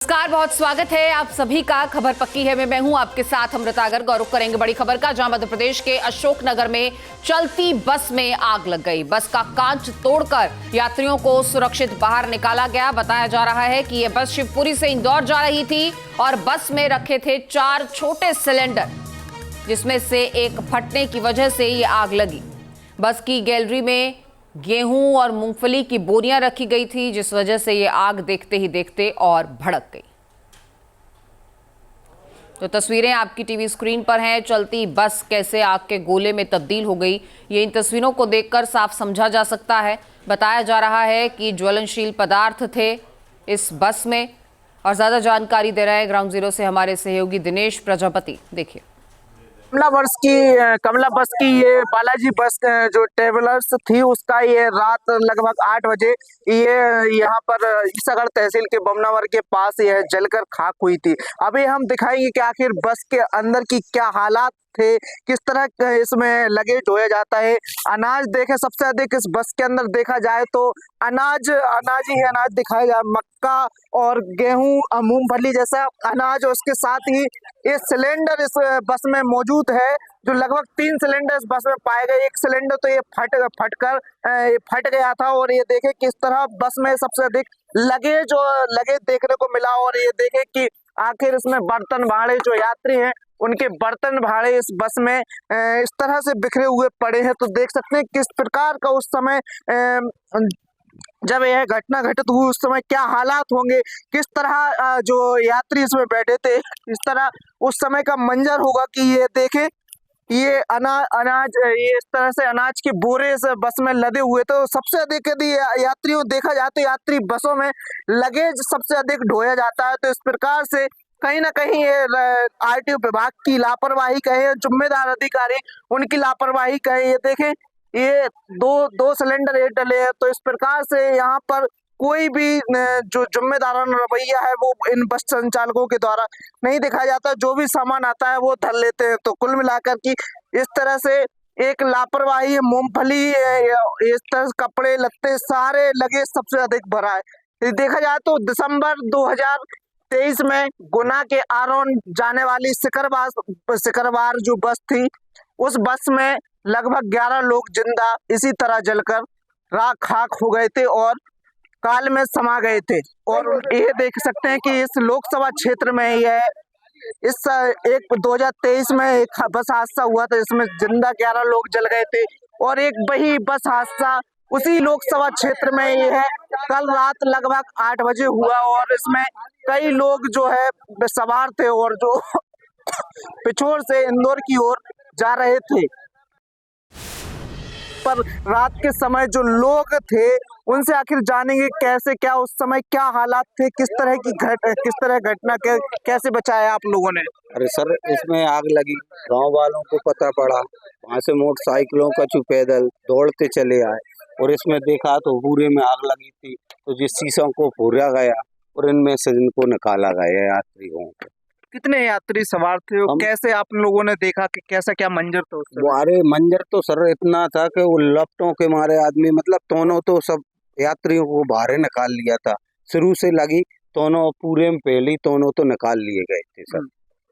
नमस्कार, बहुत स्वागत है आप सभी का। खबर पक्की है में मैं हूं आपके साथ अमृता गर्ग। और रुक करेंगे बड़ी खबर का, जहां मध्य प्रदेश के अशोकनगर में चलती बस में आग लग गई। बस का कांच तोड़कर यात्रियों को सुरक्षित बाहर निकाला गया। बताया जा रहा है कि यह बस शिवपुरी से इंदौर जा रही थी और बस में रखे थे 4 छोटे सिलेंडर, जिसमें से एक फटने की वजह से ये आग लगी। बस की गैलरी में गेहूं और मूंगफली की बोरियां रखी गई थी, जिस वजह से ये आग देखते ही देखते और भड़क गई। तो तस्वीरें आपकी टीवी स्क्रीन पर हैं। चलती बस कैसे आग के गोले में तब्दील हो गई, ये इन तस्वीरों को देखकर साफ समझा जा सकता है। बताया जा रहा है कि ज्वलनशील पदार्थ थे इस बस में। और ज्यादा जानकारी दे रहे हैं ग्राउंड जीरो से हमारे सहयोगी दिनेश प्रजापति। देखिए, कमला बस की ये बालाजी बस जो ट्रेवलर्स थी, उसका ये रात लगभग 8 बजे ये यहाँ पर ईसागढ़ तहसील के बमनावर के पास यह जलकर खाक हुई थी। अभी हम दिखाएंगे कि आखिर बस के अंदर की क्या हालात थे, किस तरह इसमें लगेज ढोया जाता है। अनाज देखे सबसे अधिक इस बस के अंदर देखा जाए तो अनाज ही अनाज दिखाया जाए, मक्का और गेहूं मूंगफली जैसा अनाज। उसके साथ ही ये सिलेंडर इस बस में मौजूद है, जो लगभग 3 सिलेंडर इस बस में पाए गए। एक सिलेंडर तो ये फट गया था। और ये देखे किस तरह बस में सबसे अधिक लगेज देखने को मिला। और ये देखे कि आखिर इसमें बर्तन भाड़े जो यात्री हैं, उनके बर्तन भाड़े इस बस में इस तरह से बिखरे हुए पड़े हैं। तो देख सकते हैं किस प्रकार का उस समय जब यह घटना घटित हुई उस समय क्या हालात होंगे, किस तरह जो यात्री इसमें बैठे थे, इस तरह उस समय का मंजर होगा कि ये देखें, ये अनाज ये इस तरह से अनाज के बोरे इस बस में लदे हुए। तो सबसे अधिक यदि यात्रियों देखा जाए तो यात्री बसों में लगेज सबसे अधिक ढोया जाता है। तो इस प्रकार से कहीं ना कहीं ये आरटीओ विभाग की लापरवाही कहे, जिम्मेदार अधिकारी उनकी लापरवाही कहे। ये देखें, ये दो सिलेंडर ये डले हैं। तो इस प्रकार से यहाँ पर कोई भी जो जिम्मेदाराना रवैया है वो इन बस संचालकों के द्वारा नहीं दिखाया जाता। जो भी सामान आता है वो धर लेते हैं। तो कुल मिलाकर की इस तरह से एक लापरवाही, मूंगफली, इस तरह कपड़े लत्ते सारे लगेज सबसे अधिक भरा है। देखा जाए तो दिसंबर 2023 में गुना के आरोन जाने वाली सिकरवार जो बस थी, उस बस में लगभग 11 लोग जिंदा इसी तरह जलकर राख खाक हो गए थे और काल में समा गए थे। और ये देख सकते हैं कि इस लोकसभा क्षेत्र में यह इस 2023 में एक बस हादसा हुआ था, जिसमें जिंदा 11 लोग जल गए थे। और एक वही बस हादसा उसी लोकसभा क्षेत्र में ये है, कल रात लगभग 8 बजे हुआ। और इसमें कई लोग जो है सवार थे और जो पिछोर से इंदौर की ओर जा रहे थे। पर रात के समय जो लोग थे उनसे आखिर जानेंगे कैसे क्या उस समय क्या हालात थे, किस तरह घटना कैसे बचाया आप लोगों ने। अरे सर, इसमें आग लगी, गांव वालों को पता पड़ा, वहाँ से मोटरसाइकिलों का पैदल दौड़ते चले आए और इसमें देखा तो पूरे में आग लगी थी। तो जिस शीशों को फोड़ा गया और इनमें से इनको निकाला गया यात्रियों को। कितने यात्री सवार थे और कैसे आप लोगों ने देखा कि कैसा क्या मंजर था उस समय? अरे मंजर तो सर इतना था कि वो लपटों के मारे आदमी, मतलब दोनों तो सब यात्रियों को बाहर निकाल लिया था। शुरू से लगी दोनों पूरे में पहली, दोनों तो निकाल लिए गए थे सर।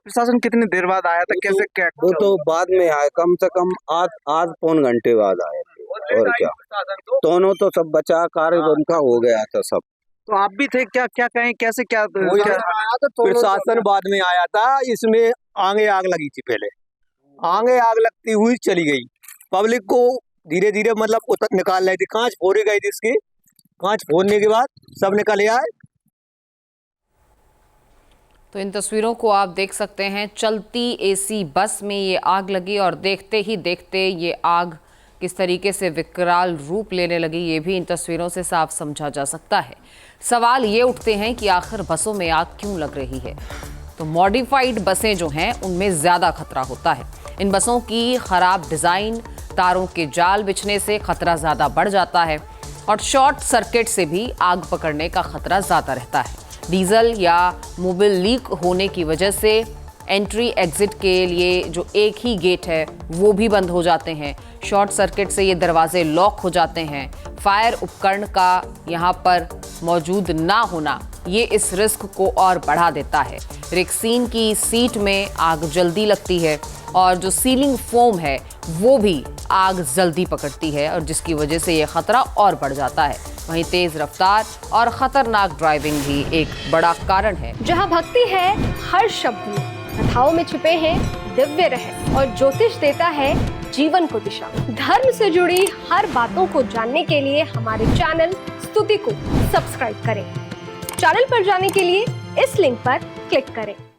प्रशासन कितनी देर बाद आया था, कैसे क्या? वो तो बाद में आए, कम से कम आध पौन घंटे बाद आए थे। और क्या, दोनों तो सब बचा कार्य उनका हो गया था सब। तो आप भी थे क्या कहें कैसे क्या? प्रशासन बाद में आया था। इसमें आगे आग लगी थी, पहले आगे आग लगती हुई चली गई। पब्लिक को धीरे धीरे मतलब निकाल रही थी, कांच फोड़ी गई थी इसकी। कांच फोड़ने के बाद सब निकल आए। तो इन तस्वीरों को आप देख सकते हैं, चलती एसी बस में ये आग लगी और देखते ही देखते ये आग किस तरीके से विकराल रूप लेने लगी, ये भी इन तस्वीरों से साफ समझा जा सकता है। सवाल ये उठते हैं कि आखिर बसों में आग क्यों लग रही है। तो मॉडिफाइड बसें जो हैं उनमें ज़्यादा खतरा होता है। इन बसों की खराब डिज़ाइन, तारों के जाल बिछने से खतरा ज़्यादा बढ़ जाता है और शॉर्ट सर्किट से भी आग पकड़ने का खतरा ज़्यादा रहता है। डीजल या मोबिल लीक होने की वजह से एंट्री एग्जिट के लिए जो एक ही गेट है वो भी बंद हो जाते हैं। शॉर्ट सर्किट से ये दरवाजे लॉक हो जाते हैं। फायर उपकरण का यहाँ पर मौजूद ना होना ये इस रिस्क को और बढ़ा देता है। रेक्सीन की सीट में आग जल्दी लगती है और जो सीलिंग फोम है वो भी आग जल्दी पकड़ती है और जिसकी वजह से ये खतरा और बढ़ जाता है। वहीं तेज रफ्तार और खतरनाक ड्राइविंग भी एक बड़ा कारण है। जहाँ भक्ति है हर शब्द में, कथाओं में छुपे हैं दिव्य रहस्य और ज्योतिष देता है जीवन को दिशा। धर्म से जुड़ी हर बातों को जानने के लिए हमारे चैनल स्तुति को सब्सक्राइब करें। चैनल पर जाने के लिए इस लिंक पर क्लिक करें।